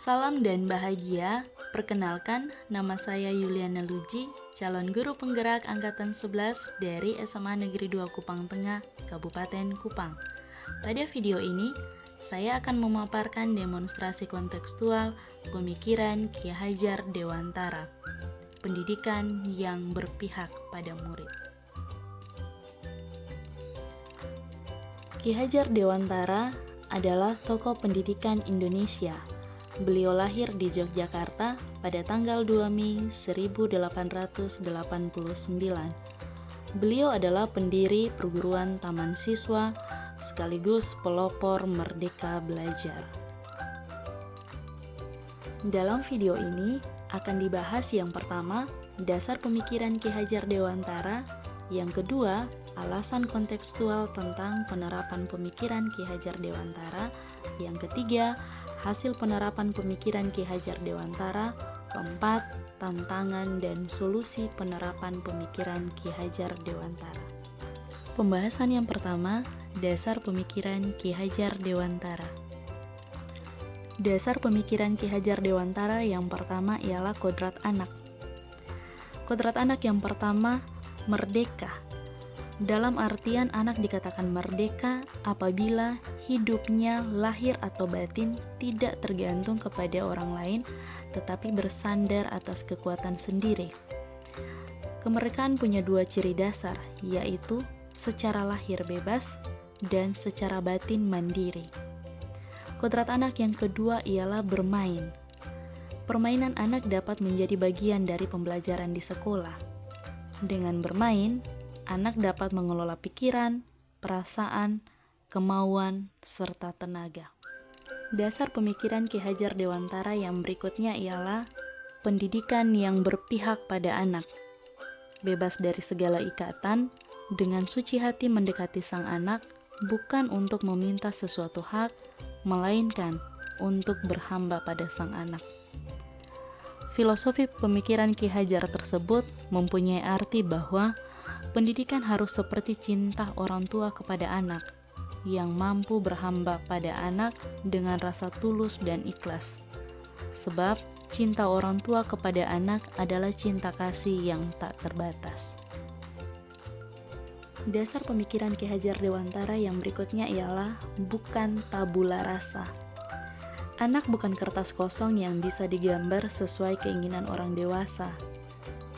Salam dan bahagia, perkenalkan nama saya Yuliana Luji, calon guru penggerak Angkatan 11 dari SMA Negeri 2 Kupang Tengah, Kabupaten Kupang. Pada video ini, saya akan memaparkan demonstrasi kontekstual pemikiran Ki Hajar Dewantara, pendidikan yang berpihak pada murid. Ki Hajar Dewantara adalah tokoh pendidikan Indonesia. Beliau lahir di Yogyakarta pada tanggal 2 Mei 1889. Beliau adalah pendiri perguruan Taman Siswa sekaligus pelopor Merdeka Belajar. Dalam video ini akan dibahas yang pertama, dasar pemikiran Ki Hajar Dewantara, yang kedua, alasan kontekstual tentang penerapan pemikiran Ki Hajar Dewantara, yang ketiga, hasil penerapan pemikiran Ki Hajar Dewantara, keempat, tantangan dan solusi penerapan pemikiran Ki Hajar Dewantara. Pembahasan yang pertama, dasar pemikiran Ki Hajar Dewantara. Dasar pemikiran Ki Hajar Dewantara yang pertama ialah kodrat anak. Kodrat anak yang pertama, merdeka. Dalam artian anak dikatakan merdeka apabila hidupnya lahir atau batin tidak tergantung kepada orang lain, tetapi bersandar atas kekuatan sendiri. Kemerdekaan punya dua ciri dasar, yaitu secara lahir bebas dan secara batin mandiri. Kodrat anak yang kedua ialah bermain. Permainan anak dapat menjadi bagian dari pembelajaran di sekolah. Dengan bermain, anak dapat mengelola pikiran, perasaan, kemauan, serta tenaga. Dasar pemikiran Ki Hajar Dewantara yang berikutnya ialah pendidikan yang berpihak pada anak. Bebas dari segala ikatan, dengan suci hati mendekati sang anak, bukan untuk meminta sesuatu hak, melainkan untuk berhamba pada sang anak. Filosofi pemikiran Ki Hajar tersebut mempunyai arti bahwa pendidikan harus seperti cinta orang tua kepada anak, yang mampu berhamba pada anak dengan rasa tulus dan ikhlas. Sebab cinta orang tua kepada anak adalah cinta kasih yang tak terbatas. Dasar pemikiran Ki Hajar Dewantara yang berikutnya ialah bukan tabula rasa. Anak bukan kertas kosong yang bisa digambar sesuai keinginan orang dewasa.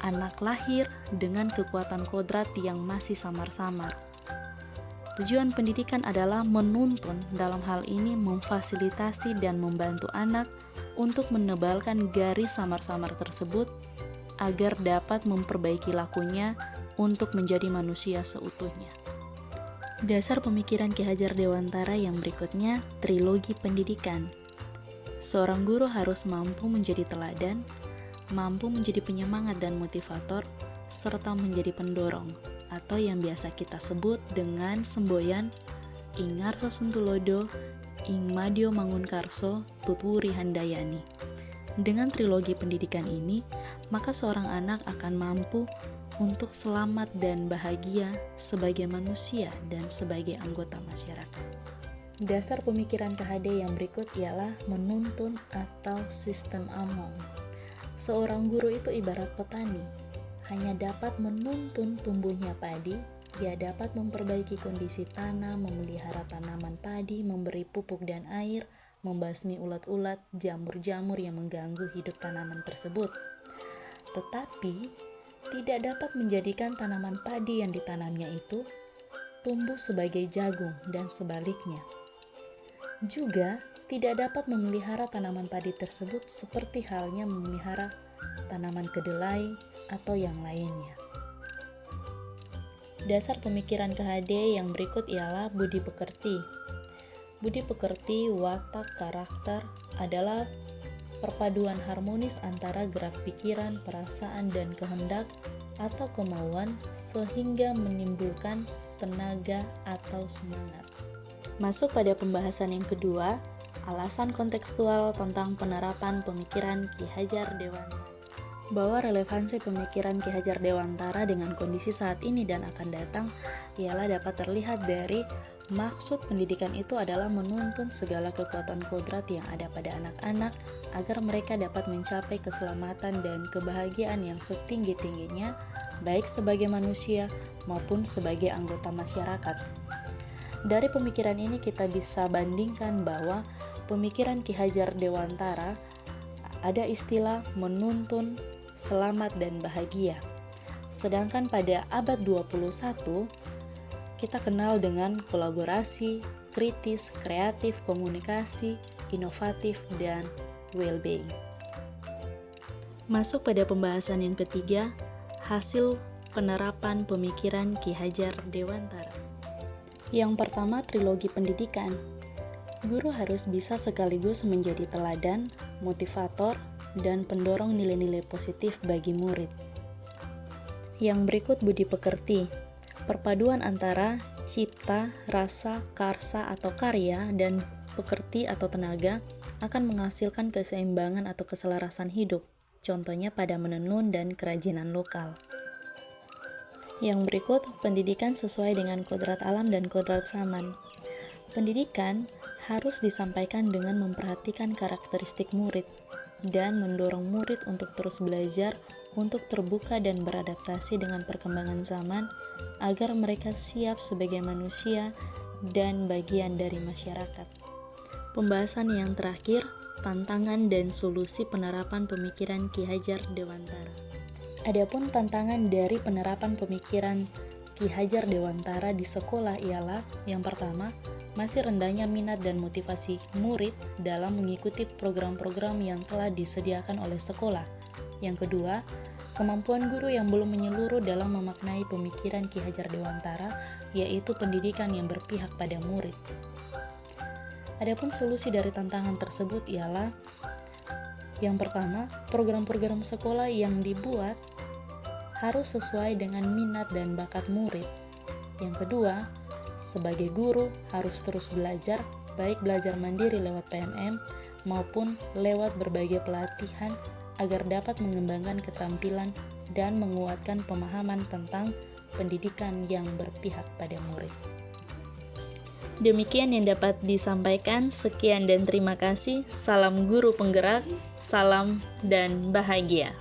Anak lahir dengan kekuatan kodrat yang masih samar-samar. Tujuan pendidikan adalah menuntun, dalam hal ini memfasilitasi dan membantu anak untuk menebalkan garis samar-samar tersebut agar dapat memperbaiki lakunya untuk menjadi manusia seutuhnya. Dasar pemikiran Ki Hajar Dewantara yang berikutnya, trilogi pendidikan. Seorang guru harus mampu menjadi teladan, mampu menjadi penyemangat dan motivator, serta menjadi pendorong, atau yang biasa kita sebut dengan semboyan Ing Ngarso Suntulodo, Ing Madyo Mangunkarso, Tutwuri Handayani. Dengan trilogi pendidikan ini, maka seorang anak akan mampu untuk selamat dan bahagia sebagai manusia dan sebagai anggota masyarakat. Dasar pemikiran KHD yang berikut ialah menuntun atau sistem Among. Seorang guru itu ibarat petani, hanya dapat menuntun tumbuhnya padi, dia dapat memperbaiki kondisi tanah, memelihara tanaman padi, memberi pupuk dan air, membasmi ulat-ulat, jamur-jamur yang mengganggu hidup tanaman tersebut. Tetapi, tidak dapat menjadikan tanaman padi yang ditanamnya itu tumbuh sebagai jagung dan sebaliknya. Juga tidak dapat memelihara tanaman padi tersebut seperti halnya memelihara tanaman kedelai atau yang lainnya. Dasar pemikiran KHD yang berikut ialah budi pekerti. Budi pekerti, watak, karakter adalah perpaduan harmonis antara gerak pikiran, perasaan, dan kehendak atau kemauan sehingga menimbulkan tenaga atau semangat. Masuk pada pembahasan yang kedua, alasan kontekstual tentang penerapan pemikiran Ki Hajar Dewantara. bahwa relevansi pemikiran Ki Hajar Dewantara dengan kondisi saat ini dan akan datang ialah dapat terlihat dari maksud pendidikan itu adalah menuntun segala kekuatan kodrat yang ada pada anak-anak agar mereka dapat mencapai keselamatan dan kebahagiaan yang setinggi-tingginya, baik sebagai manusia maupun sebagai anggota masyarakat. Dari pemikiran ini kita bisa bandingkan bahwa pemikiran Ki Hajar Dewantara ada istilah menuntun, selamat, dan bahagia. Sedangkan pada abad 21, kita kenal dengan kolaborasi, kritis, kreatif, komunikasi, inovatif, dan well-being. Masuk pada pembahasan yang ketiga, hasil penerapan pemikiran Ki Hajar Dewantara. Yang pertama, trilogi pendidikan. Guru harus bisa sekaligus menjadi teladan, motivator, dan pendorong nilai-nilai positif bagi murid. Yang berikut budi pekerti, perpaduan antara cipta, rasa, karsa atau karya, dan pekerti atau tenaga akan menghasilkan keseimbangan atau keselarasan hidup, contohnya pada menenun dan kerajinan lokal. Yang berikut, pendidikan sesuai dengan kodrat alam dan kodrat zaman. Pendidikan harus disampaikan dengan memperhatikan karakteristik murid dan mendorong murid untuk terus belajar, untuk terbuka dan beradaptasi dengan perkembangan zaman agar mereka siap sebagai manusia dan bagian dari masyarakat. Pembahasan yang terakhir, tantangan dan solusi penerapan pemikiran Ki Hajar Dewantara. Adapun tantangan dari penerapan pemikiran Ki Hajar Dewantara di sekolah ialah yang pertama, masih rendahnya minat dan motivasi murid dalam mengikuti program-program yang telah disediakan oleh sekolah. Yang kedua, kemampuan guru yang belum menyeluruh dalam memaknai pemikiran Ki Hajar Dewantara, yaitu pendidikan yang berpihak pada murid. Adapun solusi dari tantangan tersebut ialah yang pertama, program-program sekolah yang dibuat harus sesuai dengan minat dan bakat murid. Yang kedua, sebagai guru harus terus belajar, baik belajar mandiri lewat PMM maupun lewat berbagai pelatihan agar dapat mengembangkan keterampilan dan menguatkan pemahaman tentang pendidikan yang berpihak pada murid. Demikian yang dapat disampaikan. Sekian dan terima kasih. Salam guru penggerak, salam dan bahagia.